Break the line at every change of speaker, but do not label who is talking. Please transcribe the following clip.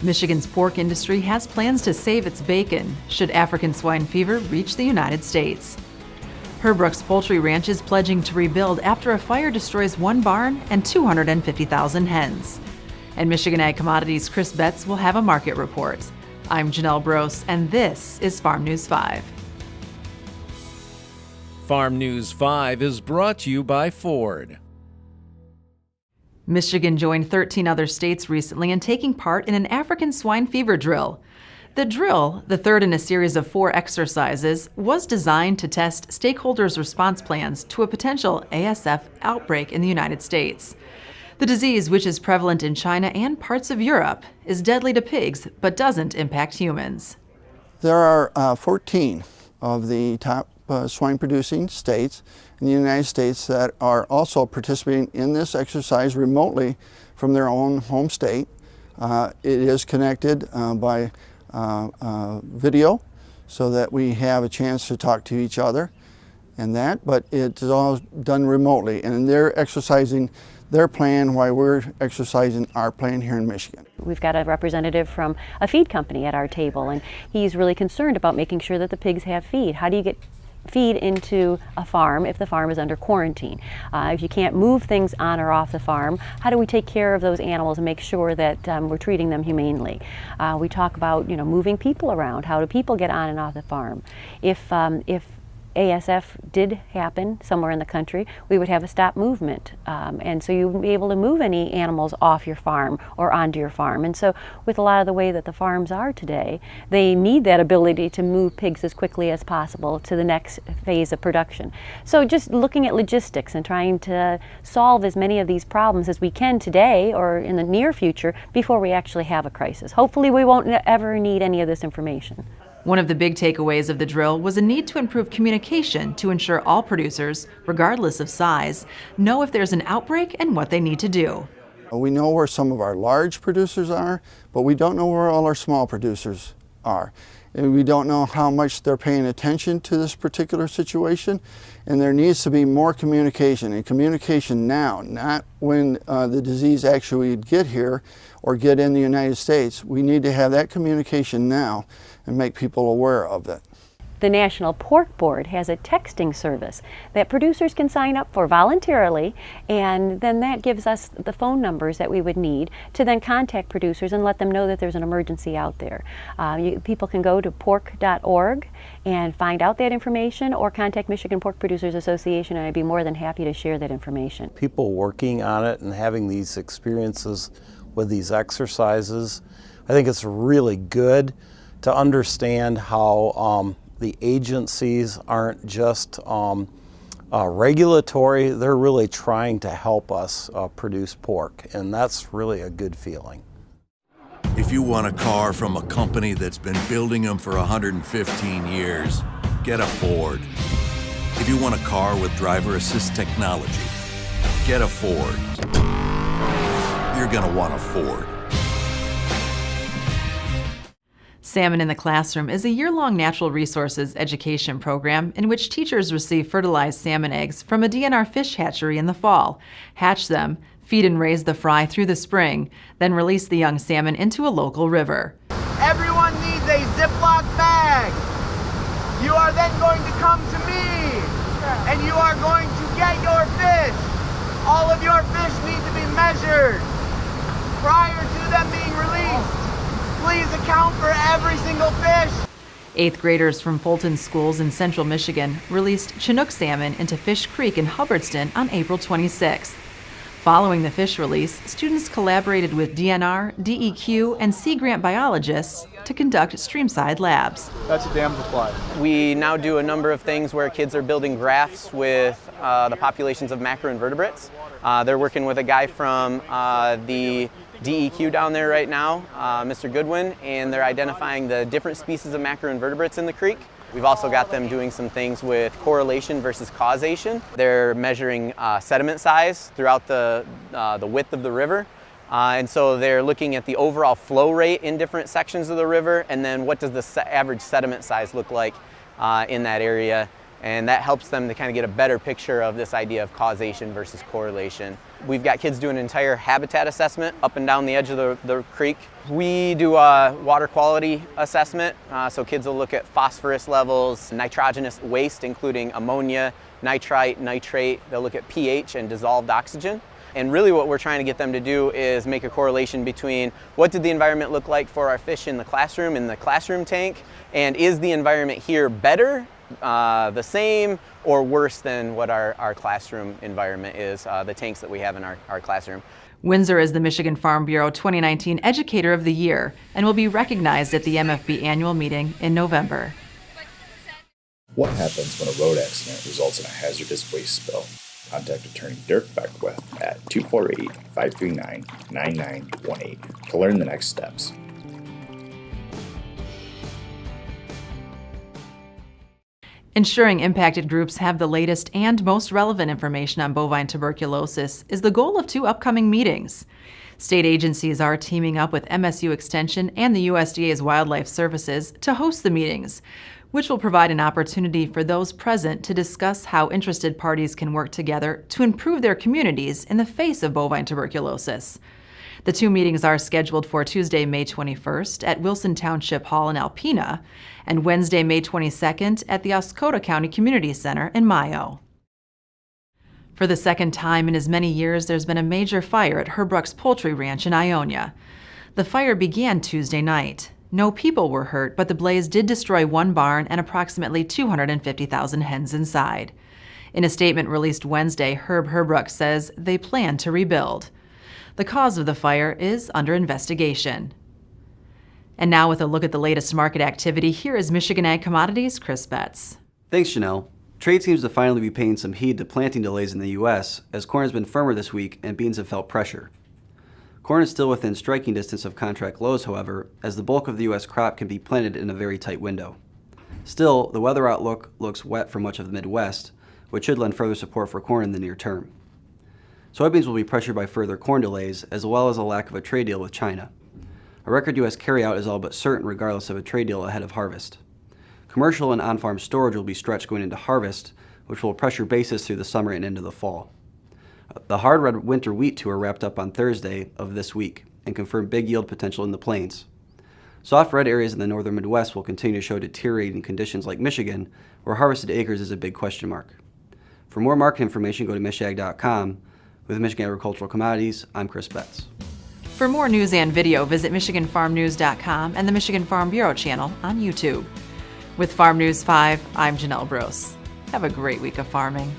Michigan's pork industry has plans to save its bacon should African swine fever reach the United States. Herbrooks Poultry Ranch is pledging to rebuild after a fire destroys one barn and 250,000 hens. And Michigan Ag Commodities' Chris Betts will have a market report. I'm Janelle Brose, and this is Farm News 5.
Farm News 5 is brought to you by Ford.
Michigan joined 13 other states recently in taking part in an African swine fever drill. The drill, the third in a series of 4 exercises, was designed to test stakeholders' response plans to a potential ASF outbreak in the United States. The disease, which is prevalent in China and parts of Europe, is deadly to pigs but doesn't impact humans.
There are 14 of the top swine-producing states in the United States that are also participating in this exercise remotely from their own home state. It is connected by video so that we have a chance to talk to each other and that, but it's all done remotely, and they're exercising their plan while we're exercising our plan here in Michigan.
We've got a representative from a feed company at our table, and he's really concerned about making sure that the pigs have feed. How do you get feed into a farm if the farm is under quarantine? If you can't move things on or off the farm, how do we take care of those animals and make sure that we're treating them humanely? We talk about, moving people around. How do people get on and off the farm? If ASF did happen somewhere in the country, we would have a stop movement. And so you wouldn't be able to move any animals off your farm or onto your farm. And so with a lot of the way that the farms are today, they need that ability to move pigs as quickly as possible to the next phase of production. So just looking at logistics and trying to solve as many of these problems as we can today or in the near future before we actually have a crisis. Hopefully we won't ever need any of this information.
One of the big takeaways of the drill was a need to improve communication to ensure all producers, regardless of size, know if there's an outbreak and what they need to do.
We know where some of our large producers are, but we don't know where all our small producers are. And we don't know how much they're paying attention to this particular situation, and there needs to be more communication, and communication now, not when the disease actually would get here or get in the United States. We need to have that communication now and make people aware of it.
The National Pork Board has a texting service that producers can sign up for voluntarily, and then that gives us the phone numbers that we would need to then contact producers and let them know that there's an emergency out there. People can go to pork.org and find out that information, or contact Michigan Pork Producers Association, and I'd be more than happy to share that information.
People working on it and having these experiences with these exercises, I think it's really good to understand how the agencies aren't just regulatory, they're really trying to help us produce pork, and that's really a good feeling.
If you want a car from a company that's been building them for 115 years, get a Ford. If you want a car with driver assist technology, get a Ford. You're gonna want a Ford.
Salmon in the Classroom is a year-long natural resources education program in which teachers receive fertilized salmon eggs from a DNR fish hatchery in the fall, hatch them, feed and raise the fry through the spring, then release the young salmon into a local river.
Everyone needs a Ziploc bag. You are then going to come to me, and you are going to get your fish. All of your fish need to be measured prior to them being released. Please account for every single fish.
8th graders from Fulton schools in central Michigan released Chinook salmon into Fish Creek in Hubbardston on April 26th. Following the fish release, students collaborated with DNR, DEQ, and Sea Grant biologists to conduct streamside labs.
That's a dam supply.
We now do a number of things where kids are building graphs with the populations of macroinvertebrates. They're working with a guy from the DEQ down there right now, Mr. Goodwin, and they're identifying the different species of macroinvertebrates in the creek. We've also got them doing some things with correlation versus causation. They're measuring sediment size throughout the width of the river. And so they're looking at the overall flow rate in different sections of the river, and then what does the average sediment size look like in that area. And that helps them to kind of get a better picture of this idea of causation versus correlation. We've got kids doing an entire habitat assessment up and down the edge of the creek. We do a water quality assessment, so kids will look at phosphorus levels, nitrogenous waste, including ammonia, nitrite, nitrate. They'll look at pH and dissolved oxygen. And really what we're trying to get them to do is make a correlation between what did the environment look like for our fish in the classroom tank, and is the environment here better, the same, or worse than what our classroom environment is, the tanks that we have in our classroom.
Windsor is the Michigan Farm Bureau 2019 Educator of the Year and will be recognized at the MFB annual meeting in November.
What happens when a road accident results in a hazardous waste spill? Contact attorney Dirk Beckwith at 248-539-9918 to learn the next steps.
Ensuring impacted groups have the latest and most relevant information on bovine tuberculosis is the goal of 2 upcoming meetings. State agencies are teaming up with MSU Extension and the USDA's Wildlife Services to host the meetings, which will provide an opportunity for those present to discuss how interested parties can work together to improve their communities in the face of bovine tuberculosis. The 2 meetings are scheduled for Tuesday, May 21st at Wilson Township Hall in Alpena and Wednesday, May 22nd at the Oscoda County Community Center in Mayo. For the second time in as many years, there's been a major fire at Herbruck's Poultry Ranch in Ionia. The fire began Tuesday night. No people were hurt, but the blaze did destroy 1 barn and approximately 250,000 hens inside. In a statement released Wednesday, Herb Herbruck says they plan to rebuild. The cause of the fire is under investigation. And now with a look at the latest market activity, here is Michigan Ag Commodities' Chris Betts.
Thanks, Janelle. Trade seems to finally be paying some heed to planting delays in the U.S., as corn has been firmer this week and beans have felt pressure. Corn is still within striking distance of contract lows, however, as the bulk of the U.S. crop can be planted in a very tight window. Still, the weather outlook looks wet for much of the Midwest, which should lend further support for corn in the near term. Soybeans will be pressured by further corn delays, as well as a lack of a trade deal with China. A record U.S. carryout is all but certain regardless of a trade deal ahead of harvest. Commercial and on-farm storage will be stretched going into harvest, which will pressure basis through the summer and into the fall. The hard red winter wheat tour wrapped up on Thursday of this week and confirmed big yield potential in the plains. Soft red areas in the northern Midwest will continue to show deteriorating conditions like Michigan, where harvested acres is a big question mark. For more market information, go to michag.com. With Michigan Agricultural Commodities, I'm Chris Betts.
For more news and video, visit MichiganFarmNews.com and the Michigan Farm Bureau channel on YouTube. With Farm News 5, I'm Janelle Brose. Have a great week of farming.